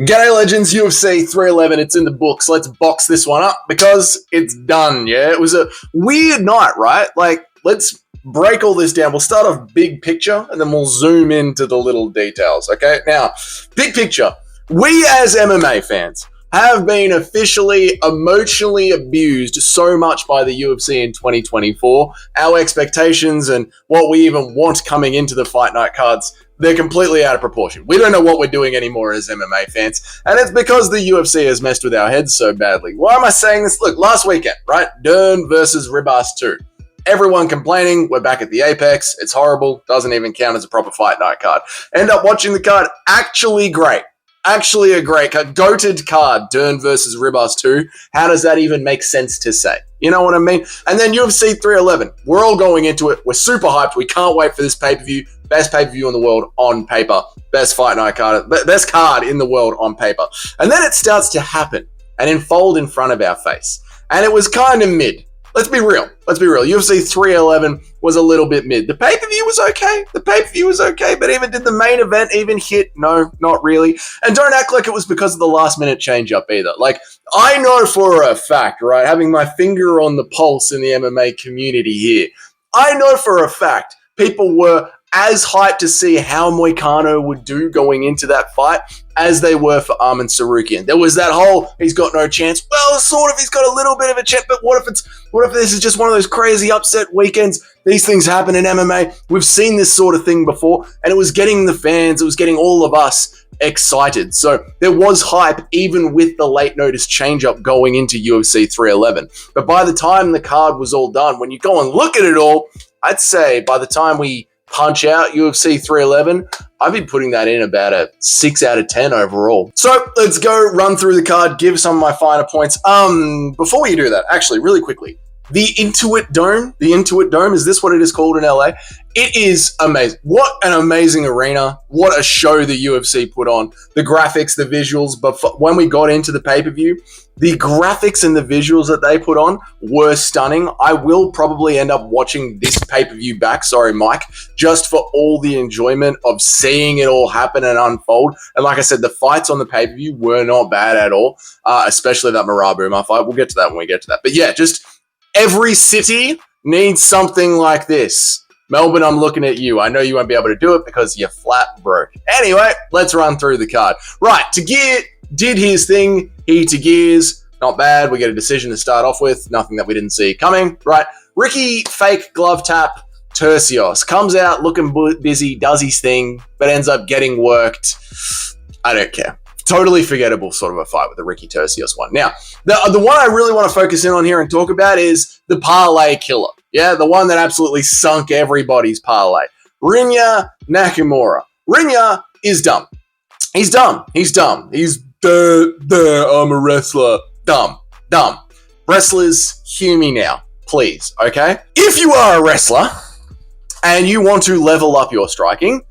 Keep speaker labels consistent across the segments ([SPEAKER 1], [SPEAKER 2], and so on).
[SPEAKER 1] G'day legends, UFC 311, it's in the books. Let's box this one up because it's done, yeah? It was a weird night, right? Like, let's break all this down. We'll start off big picture and then we'll zoom into the little details, okay? Now, big picture. We as MMA fans have been officially emotionally abused so much by the UFC in 2024. Our expectations and what we even want coming into the fight night cards, they're completely out of proportion. We don't know what we're doing anymore as MMA fans, and it's because the UFC has messed with our heads so badly. Why am I saying this? Look, last weekend, right? Dern versus Ribas 2. Everyone complaining, we're back at the Apex, it's horrible, doesn't even count as a proper fight night card. End up watching the card, actually great. Actually a great card, goated card, Dern versus Ribas 2. How does that even make sense to say? You know what I mean? And then UFC 311, we're all going into it, we're super hyped, we can't wait for this pay-per-view. Best pay-per-view in the world on paper. Best fight night card. Best card in the world on paper. And then it starts to happen and unfold in front of our face. And it was kind of mid. Let's be real. UFC 311 was a little bit mid. The pay-per-view was okay. But even did the main event even hit? No, not really. And don't act like it was because of the last-minute change-up either. Like, I know for a fact, right, having my finger on the pulse in the MMA community here, I know for a fact people were as hyped to see how Moicano would do going into that fight as they were for Arman Tsarukyan. There was that whole, he's got no chance. Well, sort of, he's got a little bit of a chance, but what if this is just one of those crazy upset weekends? These things happen in MMA. We've seen this sort of thing before, and it was getting the fans, it was getting all of us excited. So there was hype even with the late notice change-up going into UFC 311. But by the time the card was all done, when you go and look at it all, I'd say by the time we punch out UFC 311, I've been putting that in about a 6 out of 10 overall. So let's go run through the card, give some of my finer points. Before we do that, actually, really quickly, the Intuit Dome, is this what it is called in LA? It is amazing. What an amazing arena. What a show the UFC put on. The graphics, the visuals, but when we got into the pay-per-view, the graphics and the visuals that they put on were stunning. I will probably end up watching this pay-per-view back, sorry Mike, just for all the enjoyment of seeing it all happen and unfold. And like I said, the fights on the pay-per-view were not bad at all, especially that Marabuma fight. We'll get to that when we get to that. But yeah, just every city needs something like this. Melbourne, I'm looking at you. I know you won't be able to do it because you're flat broke. Anyway, let's run through the card. Right, Tagir did his thing. He Tagir's not bad. We get a decision to start off with. Nothing that we didn't see coming. Right, Ricky fake glove tap. Tercios comes out looking busy, does his thing, but ends up getting worked. I don't care. Totally forgettable sort of a fight with the Ricky Tercios one. Now, the one I really want to focus in on here and talk about is the parlay killer. Yeah, the one that absolutely sunk everybody's parlay. Rinya Nakamura. Rinya is dumb. He's dumb. He's I'm a wrestler. Dumb. Wrestlers, hear me now, please, okay? If you are a wrestler and you want to level up your striking,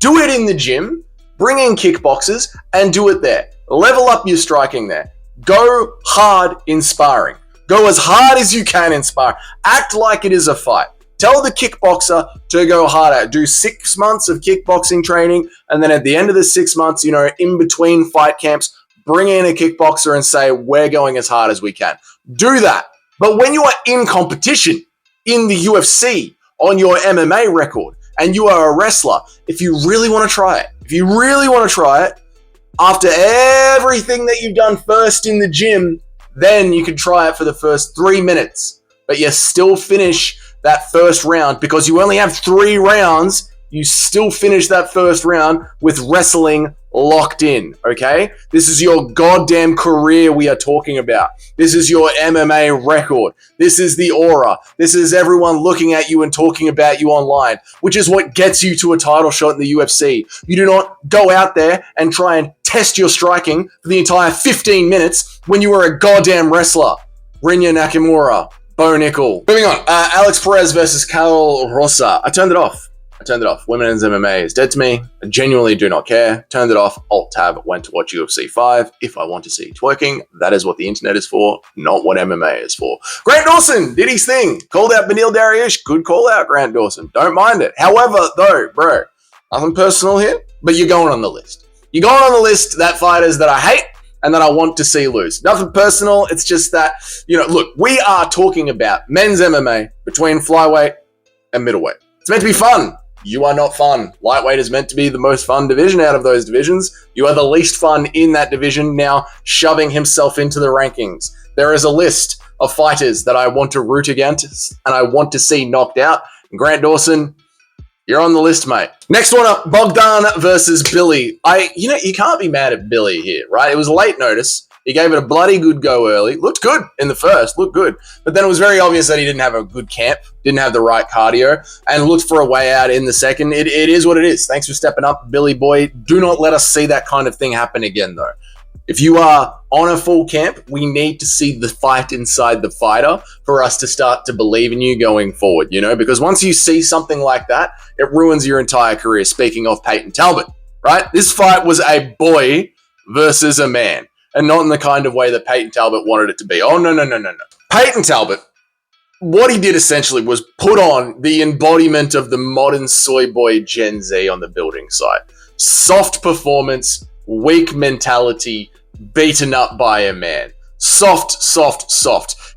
[SPEAKER 1] do it in the gym, bring in kickboxers, and do it there. Level up your striking there. Go hard in sparring. Go as hard as you can in sparring. Act like it is a fight. Tell the kickboxer to go harder. Do 6 months of kickboxing training, and then at the end of the 6 months, in between fight camps, bring in a kickboxer and say, we're going as hard as we can. Do that. But when you are in competition in the UFC on your MMA record, and you are a wrestler, if you really want to try it, after everything that you've done first in the gym, then you can try it for the first 3 minutes. But you still finish that first round because you only have 3 rounds. You still finish that first round with wrestling locked in, okay? This is your goddamn career we are talking about. This is your MMA record. This is the aura. This is everyone looking at you and talking about you online, which is what gets you to a title shot in the UFC. You do not go out there and try and test your striking for the entire 15 minutes when you are a goddamn wrestler. Rinya Nakamura, Bo Nickel. Moving on, Alex Perez versus Carl Rosa. I turned it off. Women's MMA is dead to me. I genuinely do not care. Turned it off. Alt-tab. Went to watch UFC 5. If I want to see twerking, that is what the internet is for, not what MMA is for. Grant Dawson did his thing. Called out Benil Dariush. Good call out, Grant Dawson. Don't mind it. However, though, bro, nothing personal here, but you're going on the list. You go on the list that fighters that I hate and that I want to see lose. Nothing personal. It's just that, look, we are talking about men's MMA between flyweight and middleweight. It's meant to be fun. You are not fun. Lightweight is meant to be the most fun division out of those divisions. You are the least fun in that division, now shoving himself into the rankings. There is a list of fighters that I want to root against and I want to see knocked out. Grant Dawson, you're on the list, mate. Next one up, Bogdan versus Billy. You can't be mad at Billy here, right? It was late notice. He gave it a bloody good go early. Looked good in the first, looked good. But then it was very obvious that he didn't have a good camp, didn't have the right cardio, and looked for a way out in the second. It is what it is. Thanks for stepping up, Billy boy. Do not let us see that kind of thing happen again, though. If you are on a full camp, we need to see the fight inside the fighter for us to start to believe in you going forward, because once you see something like that, it ruins your entire career. Speaking of Peyton Talbot, right? This fight was a boy versus a man, and not in the kind of way that Peyton Talbot wanted it to be. Oh, no. Peyton Talbot, what he did essentially was put on the embodiment of the modern soy boy Gen Z on the building site. Soft performance, weak mentality, beaten up by a man. Soft.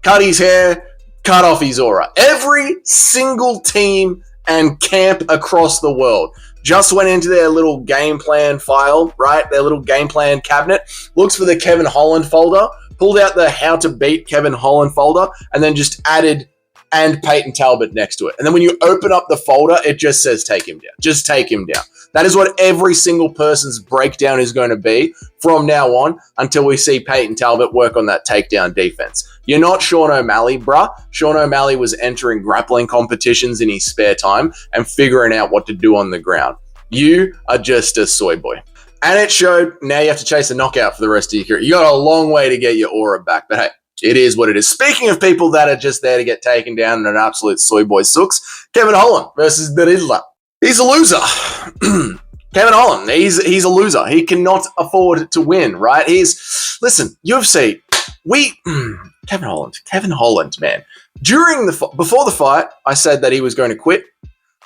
[SPEAKER 1] Cut his hair, cut off his aura. Every single team and camp across the world just went into their little game plan file, right? Their little game plan cabinet, looks for the Kevin Holland folder, pulled out the how to beat Kevin Holland folder, and then just added and Peyton Talbot next to it. And then when you open up the folder, it just says take him down. Just take him down. That is what every single person's breakdown is going to be from now on until we see Peyton Talbot work on that takedown defense. You're not Sean O'Malley, bruh. Sean O'Malley was entering grappling competitions in his spare time and figuring out what to do on the ground. You are just a soy boy. And it showed. Now you have to chase a knockout for the rest of your career. You got a long way to get your aura back, but hey, it is what it is. Speaking of people that are just there to get taken down in an absolute soy boy sucks, Kevin Holland versus the Riddler. He's a loser. Kevin Holland, he's a loser. He cannot afford to win, right? Listen, UFC, Kevin Holland, man. Before the fight, I said that he was going to quit.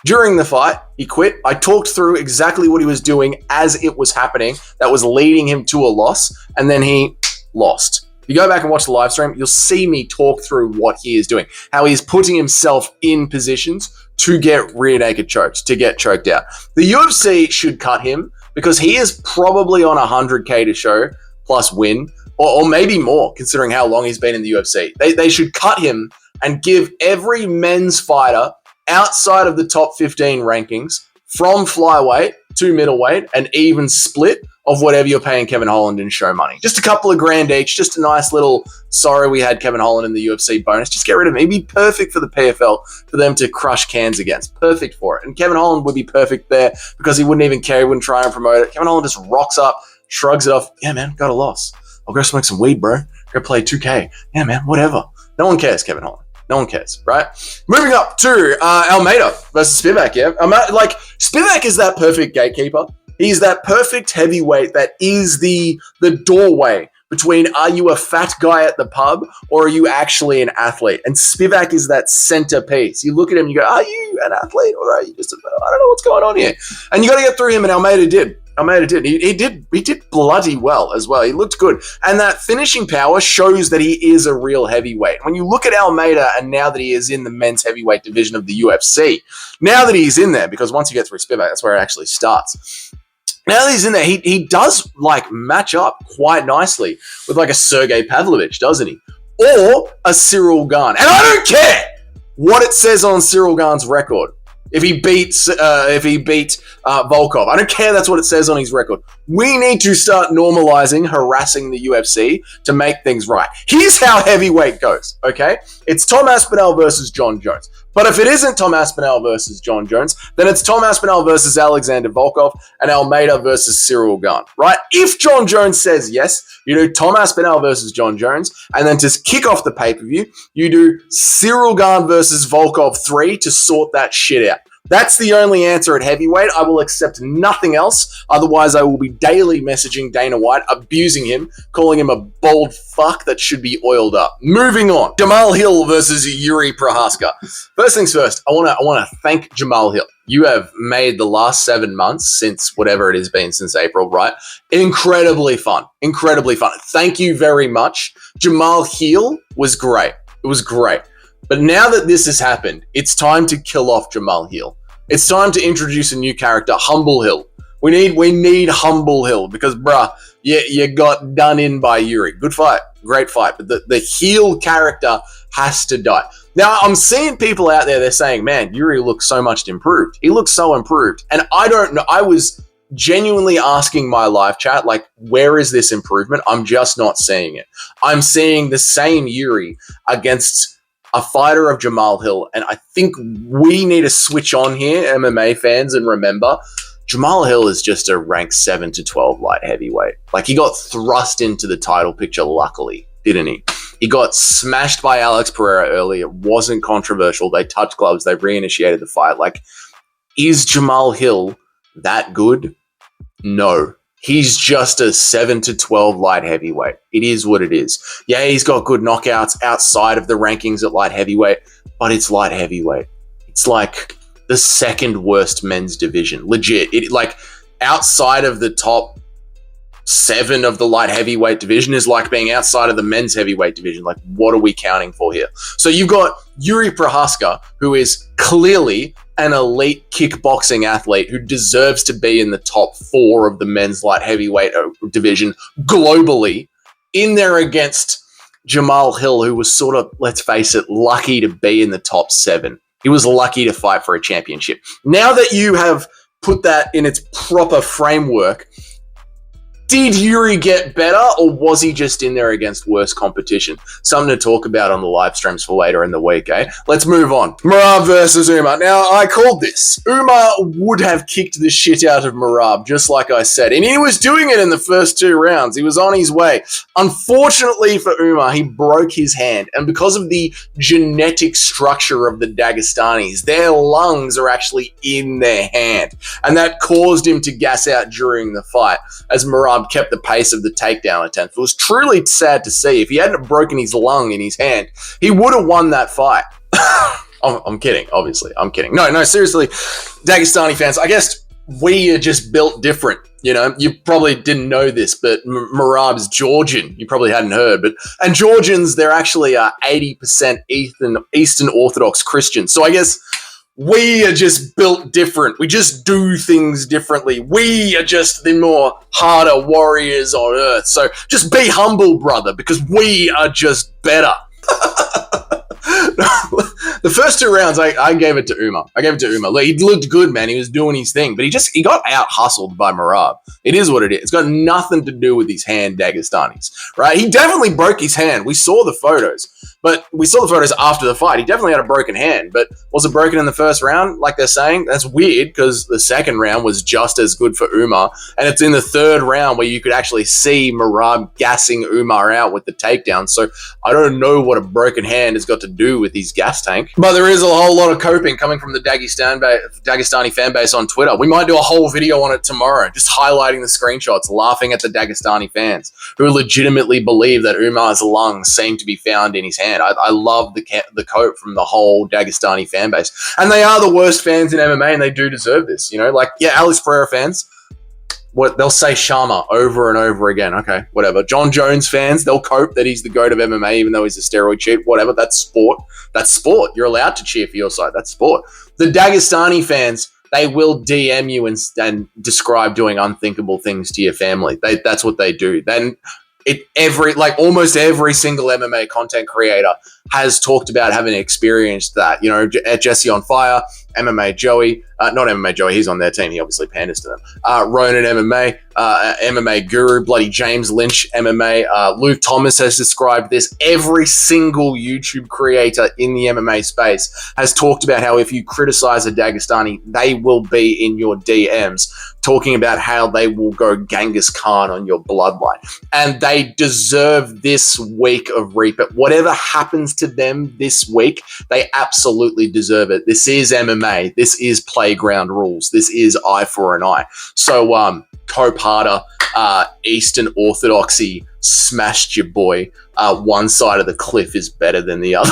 [SPEAKER 1] During the fight, he quit. I talked through exactly what he was doing as it was happening that was leading him to a loss, and then he lost. If you go back and watch the live stream, you'll see me talk through what he is doing, how he's putting himself in positions to get rear naked choked, to get choked out. The UFC should cut him because he is probably on 100K to show plus win, or maybe more considering how long he's been in the UFC. They should cut him and give every men's fighter outside of the top 15 rankings from flyweight to middleweight an even split of whatever you're paying Kevin Holland in show money. Just a couple of grand each, just a nice little, sorry we had Kevin Holland in the UFC bonus. Just get rid of him. He'd be perfect for the PFL for them to crush cans against. Perfect for it. And Kevin Holland would be perfect there because he wouldn't even care. He wouldn't try and promote it. Kevin Holland just rocks up, shrugs it off. Yeah, man, got a loss. I'll go smoke some weed, bro. Go play 2K. Yeah, man, whatever. No one cares, Kevin Holland. No one cares, right? Moving up to Almeida versus Spivak, yeah? Spivak is that perfect gatekeeper. He's that perfect heavyweight that is the doorway between are you a fat guy at the pub or are you actually an athlete? And Spivak is that centerpiece. You look at him and you go, are you an athlete or are you just I don't know what's going on here. And you got to get through him, and Almeida did. He did bloody well as well. He looked good. And that finishing power shows that he is a real heavyweight. When you look at Almeida, and now that he is in the men's heavyweight division of the UFC, now that he's in there, because once you get through Spivak, that's where it actually starts. Now that he's in there, he does match up quite nicely with a Sergey Pavlovich, doesn't he? Or a Cyril Gane. And I don't care what it says on Cyril Gane's record. If he beat Volkov, I don't care. That's what it says on his record. We need to start normalizing harassing the UFC to make things right. Here's how heavyweight goes, okay? It's Tom Aspinall versus John Jones. But if it isn't Tom Aspinall versus John Jones, then it's Tom Aspinall versus Alexander Volkov and Almeida versus Cyril Gane, right? If John Jones says yes, you do Tom Aspinall versus John Jones, and then to kick off the pay-per-view, you do Cyril Gane versus Volkov 3 to sort that shit out. That's the only answer at heavyweight. I will accept nothing else. Otherwise, I will be daily messaging Dana White, abusing him, calling him a bald fuck that should be oiled up. Moving on. Jamal Hill versus Yuri Prohaska. First things first, I want to thank Jamal Hill. You have made the last 7 months since whatever it has been since April, right? Incredibly fun. Incredibly fun. Thank you very much. Jamal Hill was great. It was great. But now that this has happened, it's time to kill off Jamal Hill. It's time to introduce a new character, Humble Hill. We need Humble Hill because, bruh, you got done in by Yuri. Good fight. Great fight. But the heel character has to die. Now, I'm seeing people out there, they're saying, man, Yuri looks so much improved. He looks so improved. And I don't know. I was genuinely asking my live chat, like, where is this improvement? I'm just not seeing it. I'm seeing the same Yuri against a fighter of Jamal Hill. And I think we need to switch on here, MMA fans, and remember, Jamal Hill is just a ranked 7 to 12 light heavyweight. Like, he got thrust into the title picture, luckily, didn't he? He got smashed by Alex Pereira early. It wasn't controversial. They touched gloves. They reinitiated the fight. Like, is Jamal Hill that good? No. He's just a 7 to 12 light heavyweight. It is what it is. Yeah, he's got good knockouts outside of the rankings at light heavyweight, but it's light heavyweight. It's like the second worst men's division. Legit. Like, outside of the top 7 of the light heavyweight division is like being outside of the men's heavyweight division. Like, what are we counting for here? So you've got Yuri Prohaska, who is clearly an elite kickboxing athlete who deserves to be in the top 4 of the men's light heavyweight division globally, in there against Jamal Hill, who was sort of, let's face it, lucky to be in the top 7. He was lucky to fight for a championship. Now that you have put that in its proper framework, did Yuri get better, or was he just in there against worse competition? Something to talk about on the live streams for later in the week, eh? Let's move on. Merab versus Umar. Now, I called this. Umar would have kicked the shit out of Merab, just like I said. And he was doing it in the first 2 rounds. He was on his way. Unfortunately for Umar, he broke his hand. And because of the genetic structure of the Dagestanis, their lungs are actually in their hand. And that caused him to gas out during the fight, as Merab kept the pace of the takedown attempt. It was truly sad to see. If he hadn't broken his lung in his hand, he would have won that fight. I'm kidding, obviously. I'm kidding. No, seriously, Dagestani fans, I guess we are just built different. You know, you probably didn't know this, but Merab's Georgian. You probably hadn't heard. And Georgians, they're actually 80% Eastern Orthodox Christians. So I guess we are just built different. We just do things differently. We are just the more harder warriors on earth. So just be humble, brother, because we are just better. The first 2 rounds, I gave it to Umar. Look, he looked good, man. He was doing his thing, but he got out-hustled by Merab. It is what it is. It's got nothing to do with his hand, Dagestanis, right? He definitely broke his hand. We saw the photos. But we saw the photos after the fight. He definitely had a broken hand, but was it broken in the first round, like they're saying? That's weird, because the second round was just as good for Umar, and it's in the third round where you could actually see Merab gassing Umar out with the takedown. So I don't know what a broken hand has got to do with his gas tank, but there is a whole lot of coping coming from the Dagestani fan base on Twitter. We might do a whole video on it tomorrow, just highlighting the screenshots, laughing at the Dagestani fans who legitimately believe that Umar's lungs seem to be found in his hand. I love the cope from the whole Dagestani fan base. And they are the worst fans in MMA, and they do deserve this. You know, like, yeah, Alex Pereira fans, they'll say Sharma over and over again. Okay, whatever. John Jones fans, they'll cope that he's the GOAT of MMA, even though he's a steroid cheat. Whatever, that's sport. That's sport. You're allowed to cheer for your side. That's sport. The Dagestani fans, they will DM you and describe doing unthinkable things to your family. That's what they do. Then almost every single MMA content creator has talked about having experienced that. You know, Jesse on Fire, MMA Joey, not MMA Joey, he's on their team. He obviously panders to them. Ronan MMA, MMA Guru, bloody James Lynch MMA. Luke Thomas has described this. Every single YouTube creator in the MMA space has talked about how if you criticize a Dagestani, they will be in your DMs talking about how they will go Genghis Khan on your bloodline. And they deserve this week of reap. Whatever happens to them this week, they absolutely deserve it. This is MMA. This is playground rules. This is eye for an eye. So, co-parter, Eastern Orthodoxy smashed your boy. One side of the cliff is better than the other.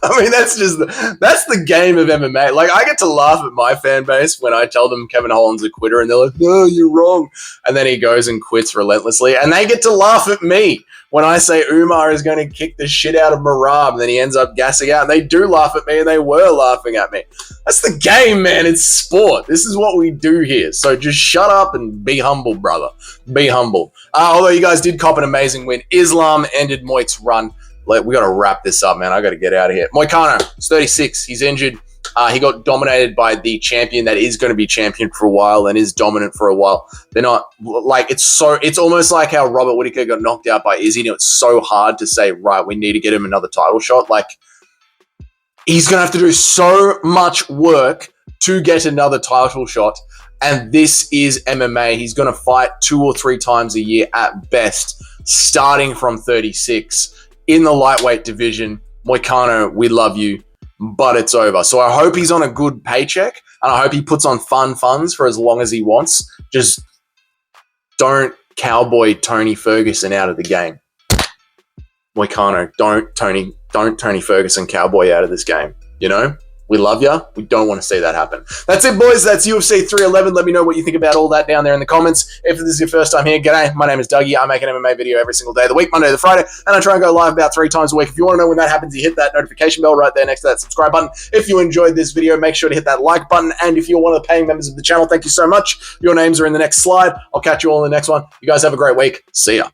[SPEAKER 1] I mean, that's the game of MMA. Like, I get to laugh at my fan base when I tell them Kevin Holland's a quitter, and they're like, no, you're wrong. And then he goes and quits relentlessly. And they get to laugh at me when I say Umar is going to kick the shit out of Marab, and then he ends up gassing out. And they do laugh at me, and they were laughing at me. That's the game, man. It's sport. This is what we do here. So just shut up and be humble, brother. Be humble. Although you guys did cop an amazing win. Islam ended Moik's run. We got to wrap this up, man. I got to get out of here. Moicano, he's 36. He's injured. He got dominated by the champion that is going to be champion for a while and is dominant for a while. They're not like it's almost like how Robert Whittaker got knocked out by Izzy. It's so hard to say, right, we need to get him another title shot. Like, he's going to have to do so much work to get another title shot. And this is MMA. He's going to fight 2 or 3 times a year at best, starting from 36. In the lightweight division. Moicano, we love you, but it's over. So I hope he's on a good paycheck, and I hope he puts on fun funds for as long as he wants. Just don't cowboy Tony Ferguson out of the game. Moicano, don't Tony Ferguson cowboy out of this game. You know? We love you. We don't want to see that happen. That's it, boys. That's UFC 311. Let me know what you think about all that down there in the comments. If this is your first time here, g'day. My name is Dougie. I make an MMA video every single day of the week, Monday to Friday, and I try and go live about 3 times a week. If you want to know when that happens, you hit that notification bell right there next to that subscribe button. If you enjoyed this video, make sure to hit that like button. And if you're one of the paying members of the channel, thank you so much. Your names are in the next slide. I'll catch you all in the next one. You guys have a great week. See ya.